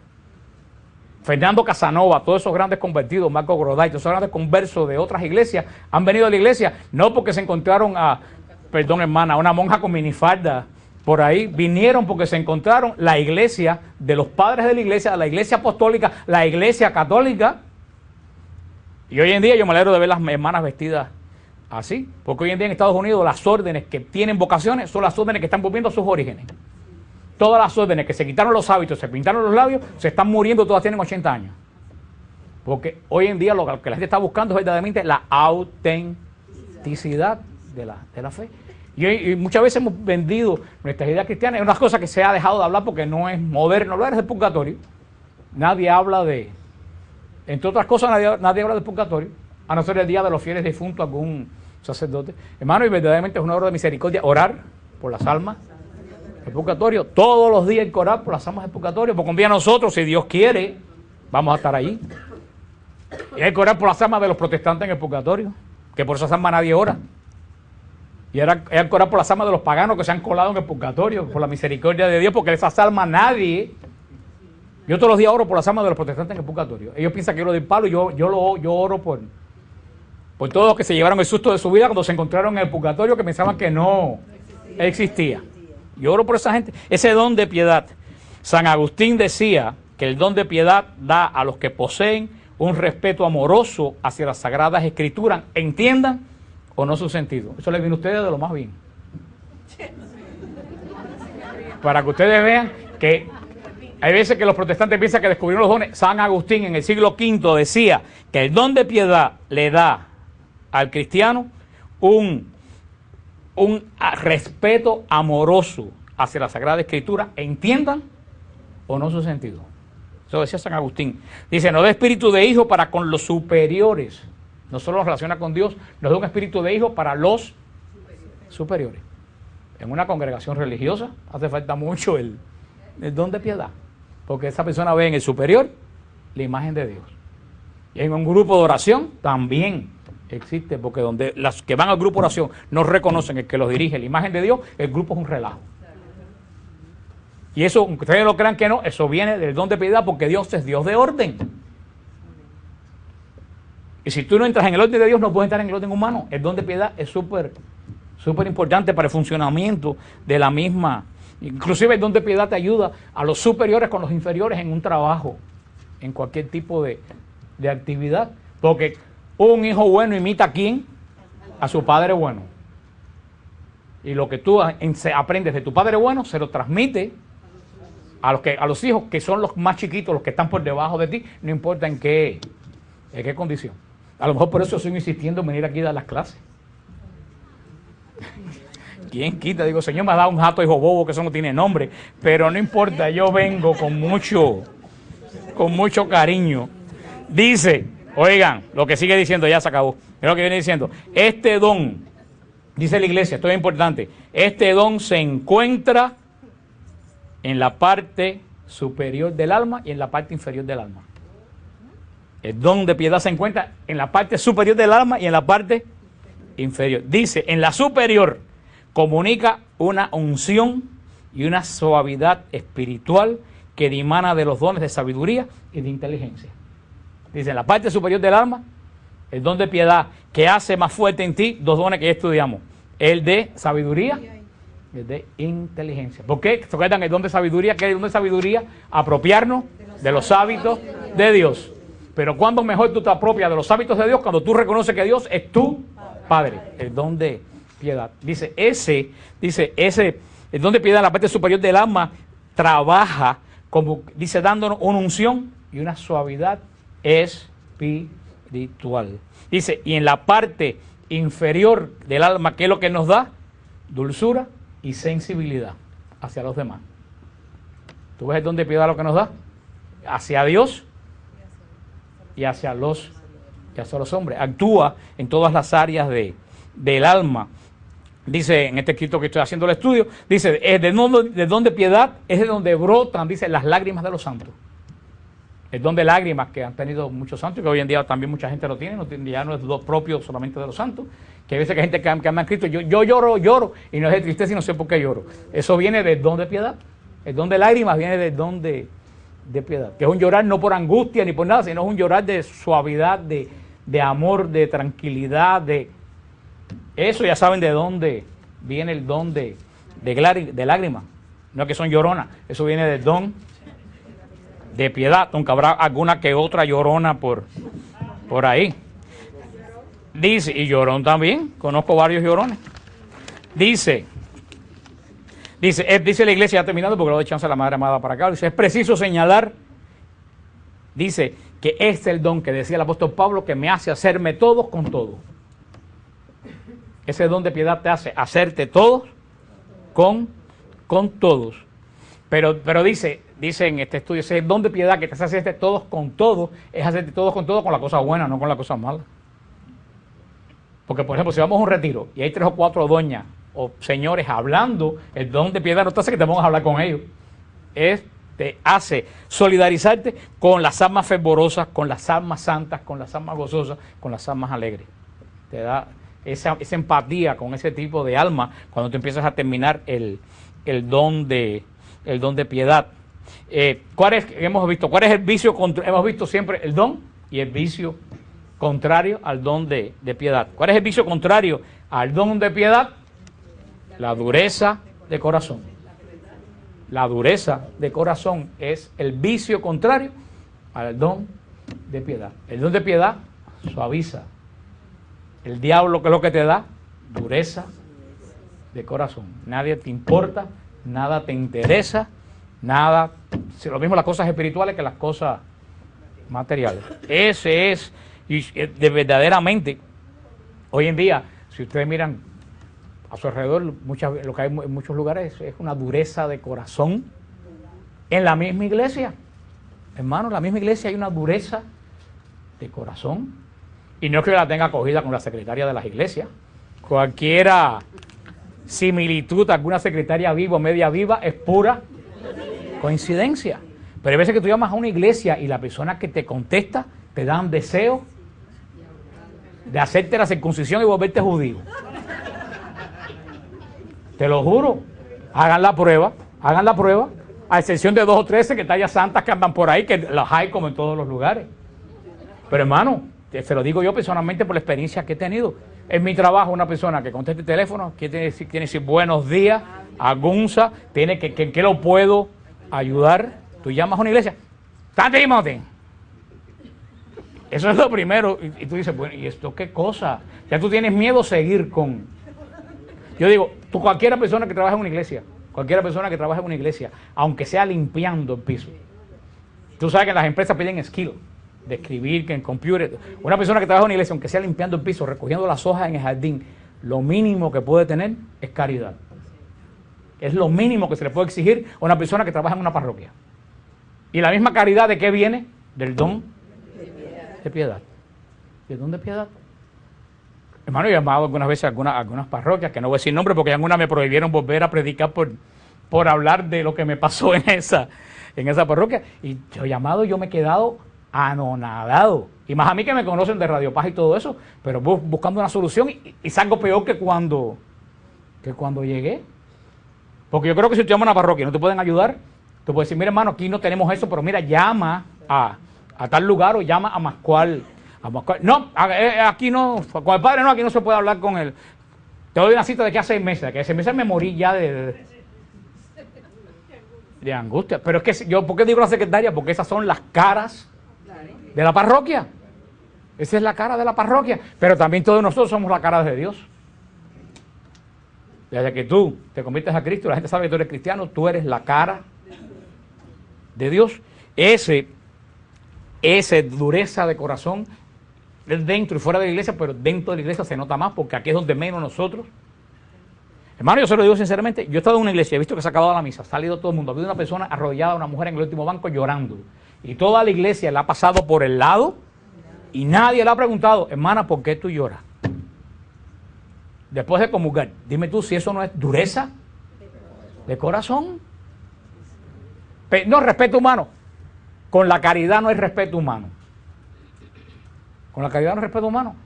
Fernando Casanova, todos esos grandes convertidos, Marco Groday, todos esos grandes conversos de otras iglesias, han venido a la iglesia, no porque se encontraron a una monja con minifalda por ahí, vinieron porque se encontraron la iglesia de los padres de la iglesia apostólica, la iglesia católica. Y hoy en día yo me alegro de ver las hermanas vestidas así, porque hoy en día en Estados Unidos las órdenes que tienen vocaciones son las órdenes que están volviendo a sus orígenes. Todas las órdenes que se quitaron los hábitos, se pintaron los labios, se están muriendo, todas tienen 80 años. Porque hoy en día lo que la gente está buscando es verdaderamente la autenticidad de la fe. Y muchas veces hemos vendido nuestras ideas cristianas, es una cosa que se ha dejado de hablar porque no es moderno, lo es del purgatorio. Nadie habla entre otras cosas, nadie habla del purgatorio, a no ser el día de los fieles difuntos, algún sacerdote. Hermano, y verdaderamente es una obra de misericordia orar por las almas del purgatorio. Todos los días hay que orar por las almas del purgatorio, porque un día nosotros, si Dios quiere, vamos a estar allí. Y hay que orar por las almas de los protestantes en el purgatorio, que por esas almas nadie ora. Y ahora hay que orar por las almas de los paganos que se han colado en el purgatorio, por la misericordia de Dios, porque esas almas nadie... Yo todos los días oro por las almas de los protestantes en el purgatorio. Ellos piensan que yo lo doy palo y yo oro por por todos los que se llevaron el susto de su vida cuando se encontraron en el purgatorio, que pensaban que no existía. Yo oro por esa gente. Ese don de piedad. San Agustín decía que el don de piedad da a los que poseen un respeto amoroso hacia las Sagradas Escrituras, entiendan o no su sentido. Eso les viene a ustedes de lo más bien. Para que ustedes vean que hay veces que los protestantes piensan que descubrieron los dones. San Agustín en el siglo V decía que el don de piedad le da al cristiano un respeto amoroso hacia la Sagrada Escritura, entiendan o no su sentido. Eso decía San Agustín. Dice, nos da espíritu de hijo para con los superiores. No solo nos relaciona con Dios, nos da un espíritu de hijo para los superiores. En una congregación religiosa hace falta mucho el don de piedad, porque esa persona ve en el superior la imagen de Dios. Y en un grupo de oración también existe, porque donde las que van al grupo de oración no reconocen el que los dirige, la imagen de Dios, el grupo es un relajo. Y eso, aunque ustedes lo crean que no, eso viene del don de piedad, porque Dios es Dios de orden. Y si tú no entras en el orden de Dios, no puedes entrar en el orden humano. El don de piedad es súper importante para el funcionamiento de la misma. Inclusive el don de piedad te ayuda a los superiores con los inferiores en un trabajo, en cualquier tipo de actividad. Porque un hijo bueno imita a quién? A su padre bueno. Y lo que tú aprendes de tu padre bueno, se lo transmite a los hijos que son los más chiquitos, los que están por debajo de ti, no importa en qué condición. A lo mejor por eso estoy insistiendo en venir aquí a dar las clases. ¿Quién quita? Digo, Señor, me ha dado un jato hijo bobo, que eso no tiene nombre, pero no importa, yo vengo con mucho cariño. Dice, oigan, lo que sigue diciendo, ya se acabó. Es lo que viene diciendo. Este don, dice la iglesia, esto es importante, este don se encuentra en la parte superior del alma y en la parte inferior del alma. El don de piedad se encuentra en la parte superior del alma y en la parte inferior. Dice, en la superior comunica una unción y una suavidad espiritual que dimana de los dones de sabiduría y de inteligencia. Dice, en la parte superior del alma, el don de piedad que hace más fuerte en ti, dos dones que ya estudiamos, el de sabiduría y el de inteligencia. ¿Por qué? ¿Se acuerdan el don de sabiduría? ¿Qué es el don de sabiduría? Apropiarnos de los hábitos de Dios. Pero cuando mejor tú te apropias de los hábitos de Dios, cuando tú reconoces que Dios es tu Padre, el don de piedad. Dice, el don de piedad en la parte superior del alma trabaja, como dice, dándonos una unción y una suavidad espiritual. Dice, y en la parte inferior del alma, ¿qué es lo que nos da? Dulzura y sensibilidad hacia los demás. ¿Tú ves el don de piedad lo que nos da? Hacia Dios y hacia los hombres. Actúa en todas las áreas del alma. Dice, en este escrito que estoy haciendo el estudio, dice, de don de piedad es de donde brotan, dice, las lágrimas de los santos. El don de lágrimas que han tenido muchos santos, que hoy en día también mucha gente lo tiene, ya no es lo propio solamente de los santos, que hay veces que hay gente que me ha escrito, yo lloro, y no es de tristeza y no sé por qué lloro. Eso viene del don de piedad. El don de lágrimas viene del don de piedad, que es un llorar no por angustia ni por nada, sino es un llorar de suavidad, de amor, de tranquilidad, de eso. Ya saben de dónde viene el don de lágrimas. No es que son lloronas, eso viene del don de piedad, aunque habrá alguna que otra llorona por ahí. Dice, y llorón también, conozco varios llorones. Dice la iglesia, ya terminando porque le doy chance a la Madre Amada para acá, dice, es preciso señalar, dice, que este es el don que decía el apóstol Pablo, que me hace hacerme todos con todos. Ese don de piedad te hace hacerte todos con todos. Pero dice en este estudio, ese don de piedad que te hace hacerte todos con todos, es hacerte todos con todos con la cosa buena, no con la cosa mala. Porque, por ejemplo, si vamos a un retiro y hay 3 o 4 doñas o señores hablando, el don de piedad no te hace que te pongas a hablar con ellos. Te hace solidarizarte con las almas fervorosas, con las almas santas, con las almas gozosas, con las almas alegres. Te da esa empatía con ese tipo de alma cuando tú empiezas a terminar el don de piedad. ¿Cuál es el vicio contra? Hemos visto siempre el don y el vicio contrario al don de piedad. ¿Cuál es el vicio contrario al don de piedad? La dureza de corazón. La dureza de corazón es el vicio contrario al don de piedad. El don de piedad suaviza. El diablo, ¿qué es lo que te da? Dureza de corazón. Nadie te importa, nada te interesa, nada, lo mismo las cosas espirituales que las cosas materiales. Ese es, y de verdaderamente, hoy en día, si ustedes miran a su alrededor, lo que hay en muchos lugares es una dureza de corazón. En la misma iglesia, hermano, en la misma iglesia hay una dureza de corazón. Y no es que yo la tenga acogida con la secretaria de las iglesias. Cualquiera similitud, alguna secretaria viva o media viva, es pura coincidencia. Pero hay veces que tú llamas a una iglesia y la persona que te contesta te dan deseo de hacerte la circuncisión y volverte judío. Te lo juro. Hagan la prueba, a excepción de 2 o 3 secretarias santas que andan por ahí, que las hay como en todos los lugares. Pero hermano, se lo digo yo personalmente por la experiencia que he tenido. En mi trabajo, una persona que conteste el teléfono, que tiene que decir buenos días, a Gunza, tiene que lo puedo ayudar. Tú llamas a una iglesia, ¡Tante Timothy! Eso es lo primero. Y tú dices, bueno, ¿y esto qué cosa? Ya tú tienes miedo a seguir con... Yo digo, cualquiera persona que trabaja en una iglesia, aunque sea limpiando el piso. Tú sabes que en las empresas piden skill de escribir, que en computer. Una persona que trabaja en una iglesia, aunque sea limpiando el piso, recogiendo las hojas en el jardín, lo mínimo que puede tener es caridad. Es lo mínimo que se le puede exigir a una persona que trabaja en una parroquia. Y la misma caridad, ¿de qué viene? Del don de piedad. ¿Del don de piedad? Hermano, yo he llamado algunas veces a algunas parroquias, que no voy a decir nombre porque algunas me prohibieron volver a predicar por hablar de lo que me pasó en esa parroquia. Y yo he llamado, yo me he quedado anonadado. Y más a mí que me conocen de Radio Paz y todo eso, pero buscando una solución y salgo peor que cuando llegué. Porque yo creo que si tú llamas a una parroquia y no te pueden ayudar, tú puedes decir, mira hermano, aquí no tenemos eso, pero mira, llama a tal lugar o llama a Mascual. No, aquí no, con el padre no, aquí no se puede hablar con él. Te doy una cita de que hace 6 meses, que hace 6 meses me morí ya de angustia. Pero es que yo, ¿por qué digo la secretaria? Porque esas son las caras de la parroquia. Esa es la cara de la parroquia. Pero también todos nosotros somos la cara de Dios. Desde que tú te conviertes a Cristo, la gente sabe que tú eres cristiano, tú eres la cara de Dios. Ese dureza de corazón es dentro y fuera de la iglesia, pero dentro de la iglesia se nota más porque aquí es donde menos nosotros. Hermano, yo se lo digo sinceramente, yo he estado en una iglesia, he visto que se ha acabado la misa, ha salido todo el mundo, ha habido una persona arrodillada, una mujer en el último banco llorando. Y toda la iglesia la ha pasado por el lado y nadie le ha preguntado, hermana, ¿por qué tú lloras? Después de comulgar, dime tú si eso no es dureza de corazón. No, respeto humano. Con la caridad no hay respeto humano. Con la caridad no hay respeto humano.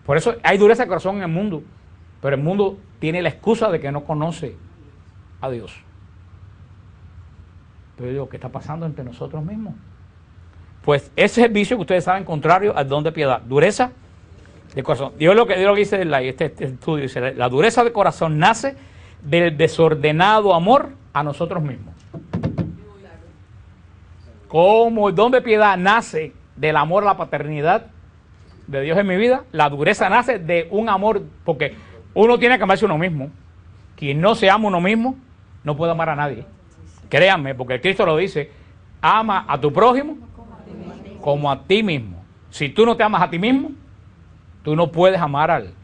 Por eso hay dureza de corazón en el mundo. Pero el mundo tiene la excusa de que no conoce a Dios. Pero yo digo, ¿qué está pasando entre nosotros mismos? Pues ese es el vicio que ustedes saben, contrario al don de piedad. Dureza de corazón. Dios lo que dice este estudio, dice, la dureza de corazón nace del desordenado amor a nosotros mismos. Como el don de piedad nace del amor a la paternidad de Dios en mi vida, la dureza nace de un amor, porque uno tiene que amarse a uno mismo. Quien no se ama a uno mismo, no puede amar a nadie. Créanme, porque Cristo lo dice, ama a tu prójimo como a ti mismo. Si tú no te amas a ti mismo, tú no puedes amar al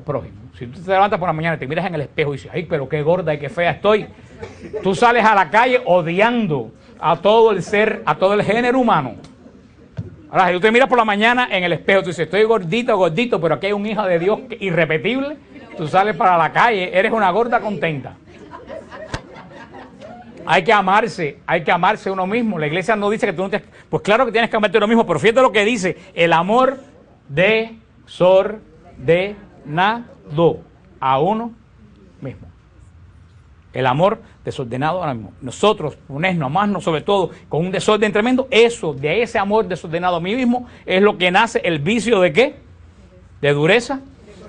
prójimo. Si tú te levantas por la mañana y te miras en el espejo y dices, ay, pero qué gorda y qué fea estoy, tú sales a la calle odiando a todo el ser, a todo el género humano. Ahora, si tú te miras por la mañana en el espejo, tú dices, estoy gordito, pero aquí hay un hijo de Dios irrepetible, tú sales para la calle, eres una gorda contenta. Hay que amarse uno mismo. La iglesia no dice que tú no tienes... Pues claro que tienes que amarte uno mismo, pero fíjate lo que dice, el amor desordenado a uno mismo. El amor desordenado ahora mismo. Nosotros ponernos, amarnos sobre todo con un desorden tremendo, eso, de ese amor desordenado a mí mismo, es lo que nace el vicio de ¿qué? De dureza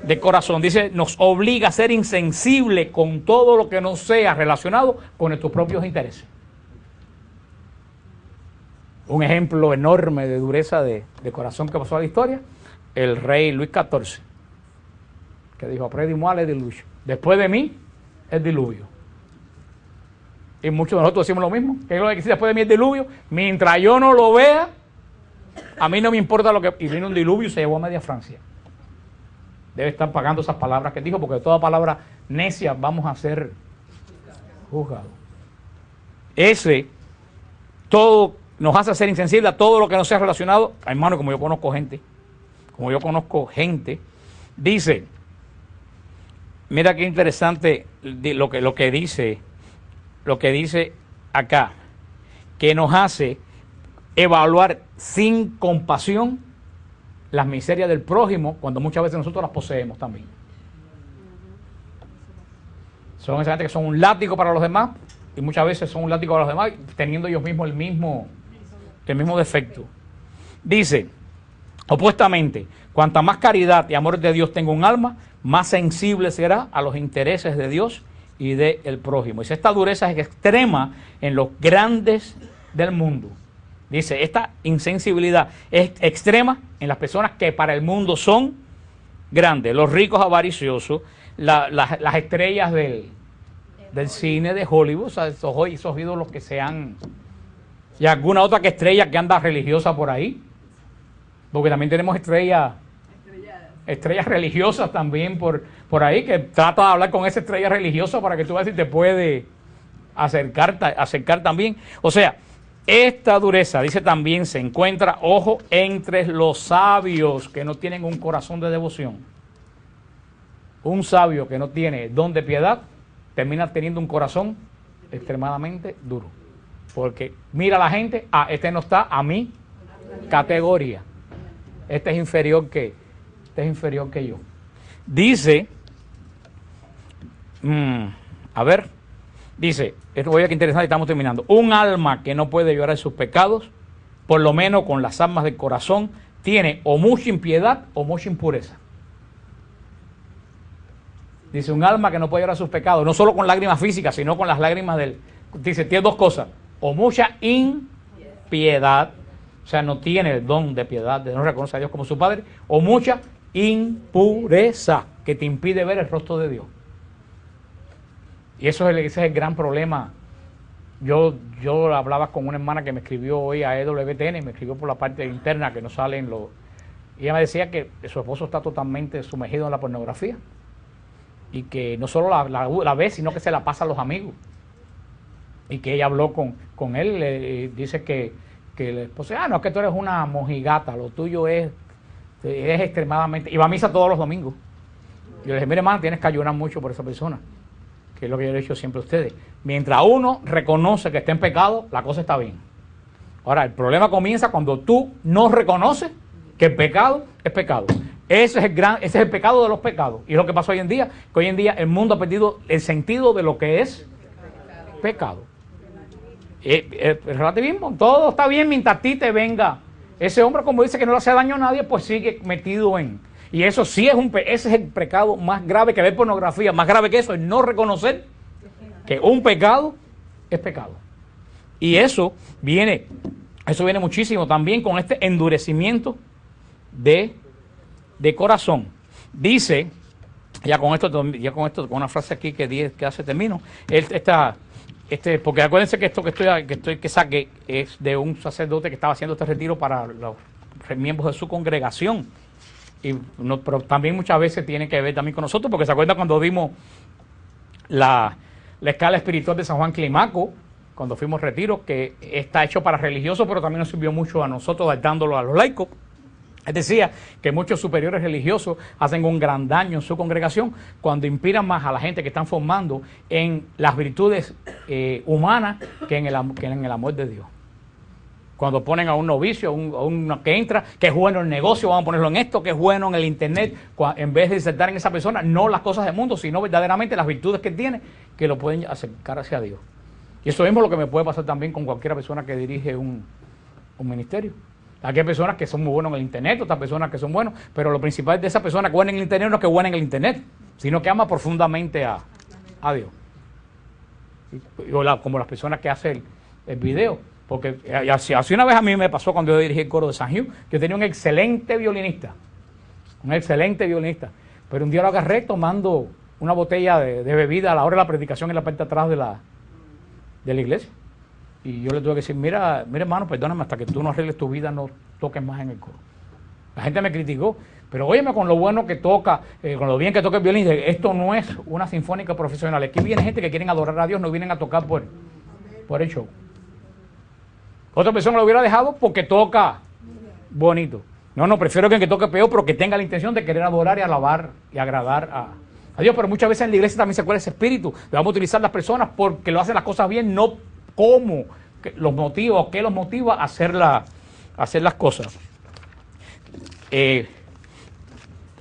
de corazón. Dice, nos obliga a ser insensible con todo lo que no sea relacionado con nuestros propios intereses. Un ejemplo enorme de dureza de corazón que pasó a la historia, el rey Luis XIV, que dijo, après moi le diluvio. Después de mí, el diluvio. Y muchos de nosotros decimos lo mismo, que es lo que dice después de mí el diluvio, mientras yo no lo vea, a mí no me importa lo que... Y vino un diluvio y se llevó a media Francia. Debe estar pagando esas palabras que dijo, porque de toda palabra necia vamos a ser juzgados. Todo nos hace ser insensible a todo lo que no sea relacionado. Hermano, como yo conozco gente, dice, mira qué interesante lo que dice acá, que nos hace evaluar sin compasión las miserias del prójimo, cuando muchas veces nosotros las poseemos también. Son esa gente que son un látigo para los demás, y muchas veces son un látigo para los demás, teniendo ellos mismos el mismo defecto. Dice, opuestamente, cuanta más caridad y amor de Dios tenga un alma, más sensible será a los intereses de Dios y del prójimo. Dice, esta dureza es extrema en los grandes del mundo. Dice, esta insensibilidad es extrema en las personas que para el mundo son grandes, los ricos avariciosos, las estrellas del cine de Hollywood, o sea, esos ídolos que sean, y alguna otra que estrella que anda religiosa por ahí, porque también tenemos estrellas religiosas también por ahí, que trata de hablar con esa estrella religiosa para que tú veas si te puede acercar también. O sea, esta dureza, dice también, se encuentra, ojo, entre los sabios que no tienen un corazón de devoción. Un sabio que no tiene don de piedad termina teniendo un corazón extremadamente duro. Porque mira a la gente, este no está a mi categoría. Este es inferior que yo. Dice, dice, esto voy a que interesante, estamos terminando. Un alma que no puede llorar sus pecados, por lo menos con las almas del corazón, tiene o mucha impiedad o mucha impureza. Dice, un alma que no puede llorar sus pecados, no solo con lágrimas físicas, sino con las lágrimas del... Dice, tiene dos cosas, o mucha impiedad, o sea, no tiene el don de piedad, de no reconocer a Dios como su Padre, o mucha impureza que te impide ver el rostro de Dios. Y ese es el gran problema. Yo hablaba con una hermana que me escribió hoy a EWTN, me escribió por la parte interna que no salen los... Y ella me decía que su esposo está totalmente sumergido en la pornografía. Y que no solo la ve, sino que se la pasa a los amigos. Y que ella habló con él, dice que el esposo, no, es que tú eres una mojigata, lo tuyo es extremadamente... Y va a misa todos los domingos. Yo le dije, mire hermano, tienes que ayunar mucho por esa persona. Que es lo que yo le he dicho siempre a ustedes. Mientras uno reconoce que está en pecado, la cosa está bien. Ahora, el problema comienza cuando tú no reconoces que el pecado es pecado. Ese es el pecado de los pecados. Y es lo que pasa hoy en día, que hoy en día el mundo ha perdido el sentido de lo que es pecado. El relativismo, todo está bien mientras a ti te venga. Ese hombre, como dice que no le hace daño a nadie, pues sigue metido en... Y eso sí ese es el pecado más grave que ver pornografía. Más grave que eso es no reconocer que un pecado es pecado. Y eso viene muchísimo también con este endurecimiento de corazón. Dice, ya con esto, con una frase aquí que hace termino, porque acuérdense que esto que saqué es de un sacerdote que estaba haciendo este retiro para los miembros de su congregación. Pero también muchas veces tiene que ver también con nosotros, porque se acuerdan cuando vimos la escala espiritual de San Juan Climaco, cuando fuimos retiro, que está hecho para religiosos, pero también nos sirvió mucho a nosotros dándolo a los laicos. Él decía que muchos superiores religiosos hacen un gran daño en su congregación cuando inspiran más a la gente que están formando en las virtudes humanas que en el amor de Dios. Cuando ponen a un novicio, a uno que entra, que es bueno el negocio, vamos a ponerlo en esto, que es bueno en el internet, en vez de insertar en esa persona, no las cosas del mundo, sino verdaderamente las virtudes que tiene, que lo pueden acercar hacia Dios. Y eso mismo es lo que me puede pasar también con cualquier persona que dirige un ministerio. Aquí hay personas que son muy buenos en el internet, otras personas que son buenos, pero lo principal de esa persona que buena en el internet no es que buena en el internet, sino que ama profundamente a Dios. Como las personas que hacen el video. Porque así una vez a mí me pasó cuando yo dirigí el coro de San Hugh, yo tenía un excelente violinista, pero un día lo agarré tomando una botella de bebida a la hora de la predicación en la parte de atrás de la iglesia. Y yo le tuve que decir, mira hermano, perdóname, hasta que tú no arregles tu vida no toques más en el coro. La gente me criticó, pero óyeme con lo bueno que toca, con lo bien que toca el violín, esto no es una sinfónica profesional. Aquí viene gente que quieren adorar a Dios, no vienen a tocar por el show. Otra persona lo hubiera dejado porque toca bonito. No, prefiero que toque peor, pero que tenga la intención de querer adorar y alabar y agradar a Dios. Pero muchas veces en la iglesia también se acuerda ese espíritu. Vamos a utilizar las personas porque lo hacen las cosas bien, no cómo los motiva o qué los motiva a hacer las cosas.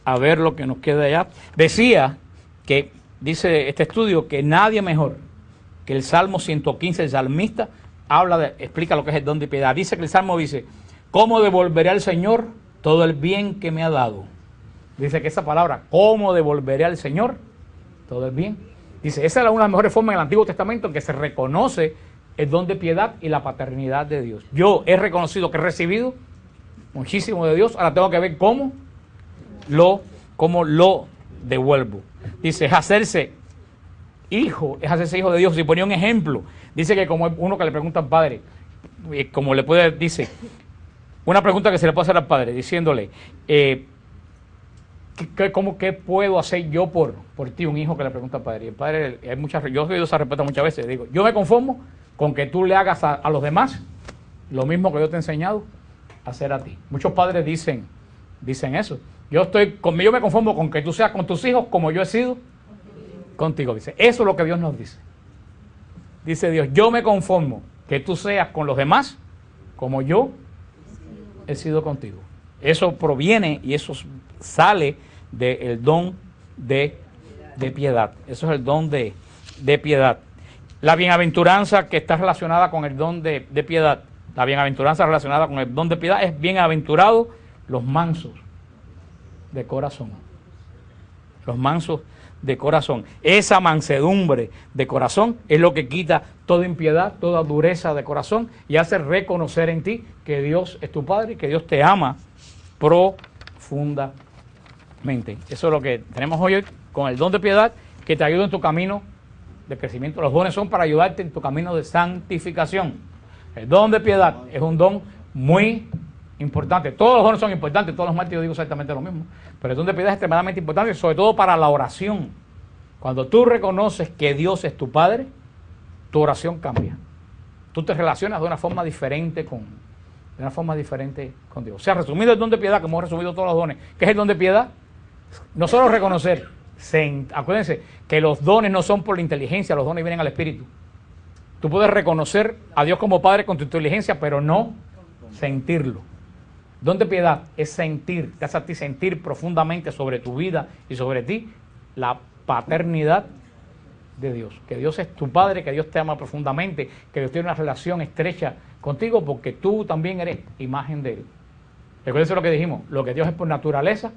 A ver lo que nos queda allá. Decía que, dice este estudio, que nadie mejor que el Salmo 115, el salmista, explica lo que es el don de piedad. Dice que el Salmo dice, ¿cómo devolveré al Señor todo el bien que me ha dado? Dice que esa palabra, ¿cómo devolveré al Señor todo el bien? Dice, esa es una de las mejores formas en el Antiguo Testamento en que se reconoce el don de piedad y la paternidad de Dios. Yo he reconocido que he recibido muchísimo de Dios, ahora tengo que ver cómo lo devuelvo. Dice, es hacerse hijo de Dios. Si ponía un ejemplo, dice que como uno que le pregunta al padre, como le puede, dice, una pregunta que se le puede hacer al padre, diciéndole, ¿qué puedo hacer yo por ti? Un hijo que le pregunta al padre. Y el padre, yo he oído esa respuesta muchas veces, digo, yo me conformo con que tú le hagas a los demás lo mismo que yo te he enseñado a hacer a ti. Muchos padres dicen eso. Yo me conformo con que tú seas con tus hijos como yo he sido contigo. Dice, eso es lo que Dios nos dice. Dice Dios, yo me conformo que tú seas con los demás como yo he sido contigo. Eso proviene y eso sale del don de piedad. Eso es el don de piedad. La bienaventuranza que está relacionada con el don de piedad, la bienaventuranza relacionada con el don de piedad es bienaventurado los mansos de corazón. Los mansos de corazón. Esa mansedumbre de corazón es lo que quita toda impiedad, toda dureza de corazón y hace reconocer en ti que Dios es tu Padre y que Dios te ama profundamente. Eso es lo que tenemos hoy con el don de piedad que te ayuda en tu camino de crecimiento. Los dones son para ayudarte en tu camino de santificación. El don de piedad es un don muy importante. Todos los dones son importantes, todos los martes yo digo exactamente lo mismo, pero el don de piedad es extremadamente importante, sobre todo para la oración. Cuando tú reconoces que Dios es tu Padre, tu oración cambia. Tú te relacionas de una forma diferente con Dios. O sea, resumido el don de piedad, como hemos resumido todos los dones, ¿qué es el don de piedad? No solo reconocer, acuérdense que los dones no son por la inteligencia, los dones vienen al Espíritu. Tú puedes reconocer a Dios como Padre con tu inteligencia, pero no sentirlo. Don de piedad es sentir, te hace a ti sentir profundamente sobre tu vida y sobre ti la paternidad de Dios. Que Dios es tu Padre, que Dios te ama profundamente, que Dios tiene una relación estrecha contigo porque tú también eres imagen de Él. Recuerden lo que dijimos, lo que Dios es por naturaleza,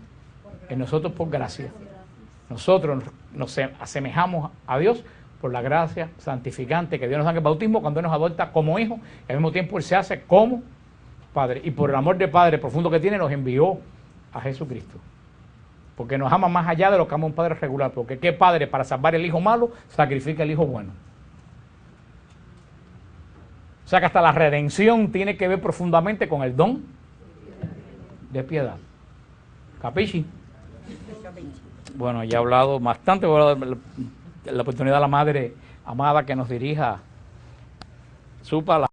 en nosotros por gracia. Nosotros nos asemejamos a Dios por la gracia santificante que Dios nos da en el bautismo cuando Él nos adopta como hijo y al mismo tiempo Él se hace como Padre. Y por el amor de Padre profundo que tiene nos envió a Jesucristo. Porque nos ama más allá de lo que ama un padre regular. Porque ¿qué padre para salvar el hijo malo sacrifica el hijo bueno? O sea que hasta la redención tiene que ver profundamente con el don de piedad. ¿Capichi? Bueno, ya he hablado bastante. Voy a dar la oportunidad a la Madre amada que nos dirija su palabra.